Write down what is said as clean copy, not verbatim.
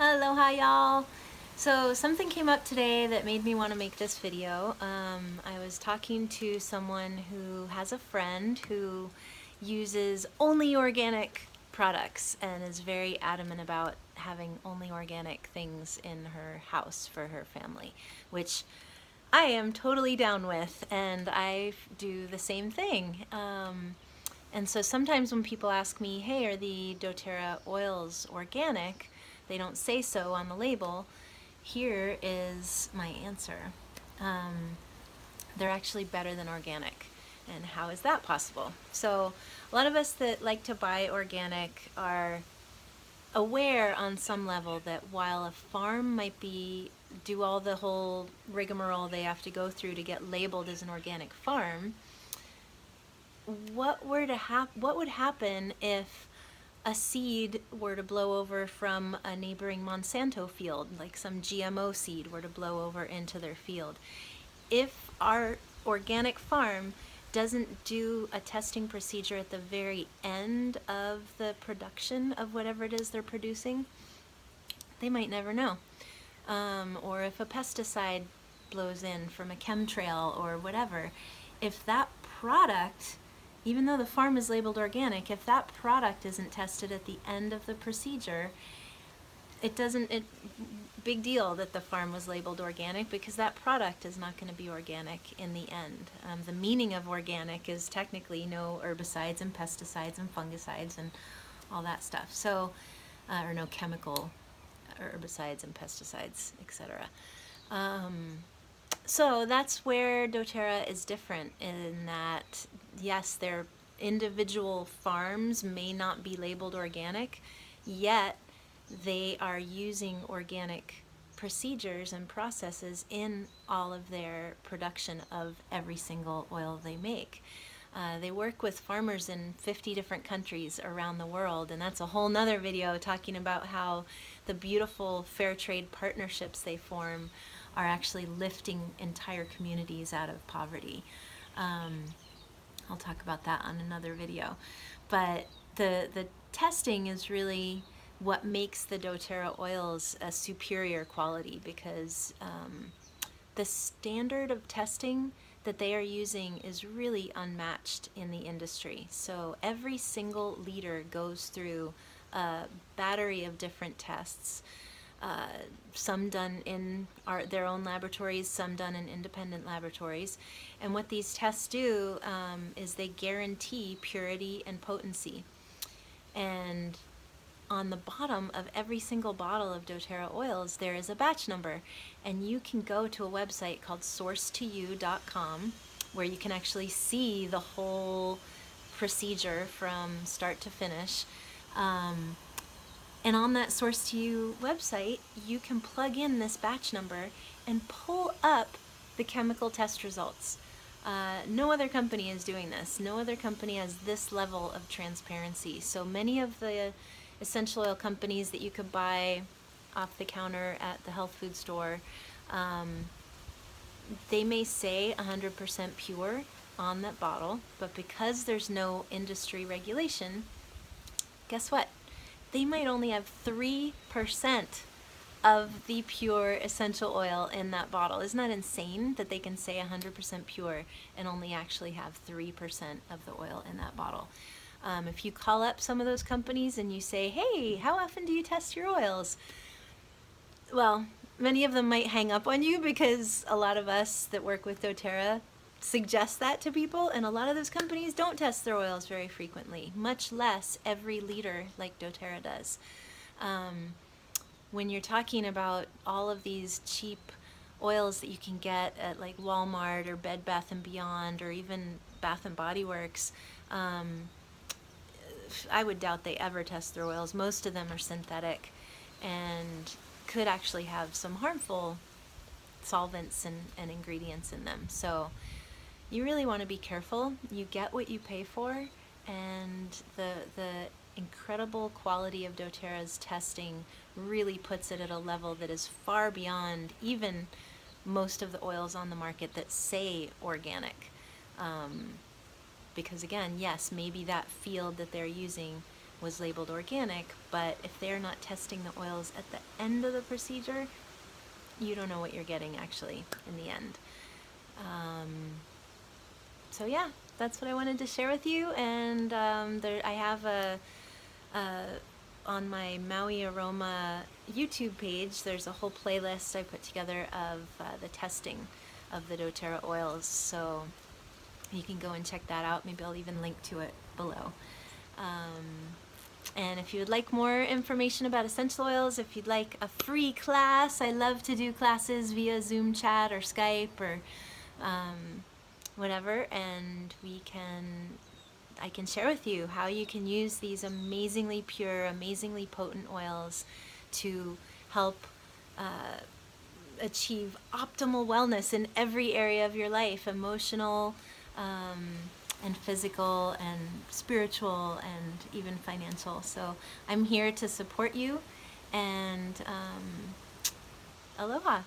Aloha y'all! So something came up today that made me want to make this video. I was talking to someone who has a friend who uses only organic products and is very adamant about having only organic things in her house for her family, which I am totally down with, and I do the same thing. And so sometimes when people ask me, hey, are the doTerra oils organic? They don't say so on the label. Here is my answer. They're actually better than organic. And how is that possible? So a lot of us that like to buy organic are aware on some level that while a farm might do all the whole rigmarole they have to go through to get labeled as an organic farm, what would happen if a seed were to blow over from a neighboring Monsanto field, like some GMO seed were to blow over into their field? If our organic farm doesn't do a testing procedure at the very end of the production of whatever it is they're producing, they might never know. Or if a pesticide blows in from a chemtrail or whatever, if that product, even though the farm is labeled organic, if that product isn't tested at the end of the procedure, big deal that the farm was labeled organic, because that product is not going to be organic in the end. The meaning of organic is technically no herbicides and pesticides and fungicides and all that stuff. So, or no chemical herbicides and pesticides, etc. So that's where doTerra is different, in that, yes, their individual farms may not be labeled organic, yet they are using organic procedures and processes in all of their production of every single oil they make. They work with farmers in 50 different countries around the world, and that's a whole nother video talking about how the beautiful fair trade partnerships they form are actually lifting entire communities out of poverty. I'll talk about that on another video. But the testing is really what makes the doTerra oils a superior quality, because the standard of testing that they are using is really unmatched in the industry. So every single liter goes through a battery of different tests, some done in their own laboratories, some done in independent laboratories. And what these tests do is they guarantee purity and potency. And on the bottom of every single bottle of doTerra oils, there is a batch number, and you can go to a website called sourcetoyou.com where you can actually see the whole procedure from start to finish. And on that Source to You website, you can plug in this batch number and pull up the chemical test results. No other company is doing this. No other company has this level of transparency. So many of the essential oil companies that you could buy off the counter at the health food store, they may say 100% pure on that bottle, but because there's no industry regulation, guess what? They might only have 3% of the pure essential oil in that bottle. Isn't that insane that they can say 100% pure and only actually have 3% of the oil in that bottle? If you call up some of those companies and you say, hey, how often do you test your oils? Well, many of them might hang up on you, because a lot of us that work with doTerra suggest that to people, and a lot of those companies don't test their oils very frequently, much less every liter like doTerra does. When you're talking about all of these cheap oils that you can get at like Walmart or Bed Bath & Beyond or even Bath & Body Works, I would doubt they ever test their oils. Most of them are synthetic and could actually have some harmful solvents and ingredients in them. So you really want to be careful. You get what you pay for, and the incredible quality of doTerra's testing really puts it at a level that is far beyond even most of the oils on the market that say organic. Because again, yes, maybe that field that they're using was labeled organic, but if they're not testing the oils at the end of the procedure, you don't know what you're getting actually in the end. So yeah, that's what I wanted to share with you. And I have on my Maui Aroma YouTube page, there's a whole playlist I put together of the testing of the doTerra oils. So you can go and check that out. Maybe I'll even link to it below. And if you would like more information about essential oils, if you'd like a free class, I love to do classes via Zoom chat or Skype or whatever, and I can share with you how you can use these amazingly pure, amazingly potent oils to help achieve optimal wellness in every area of your life, emotional, and physical and spiritual and even financial. So I'm here to support you, and aloha.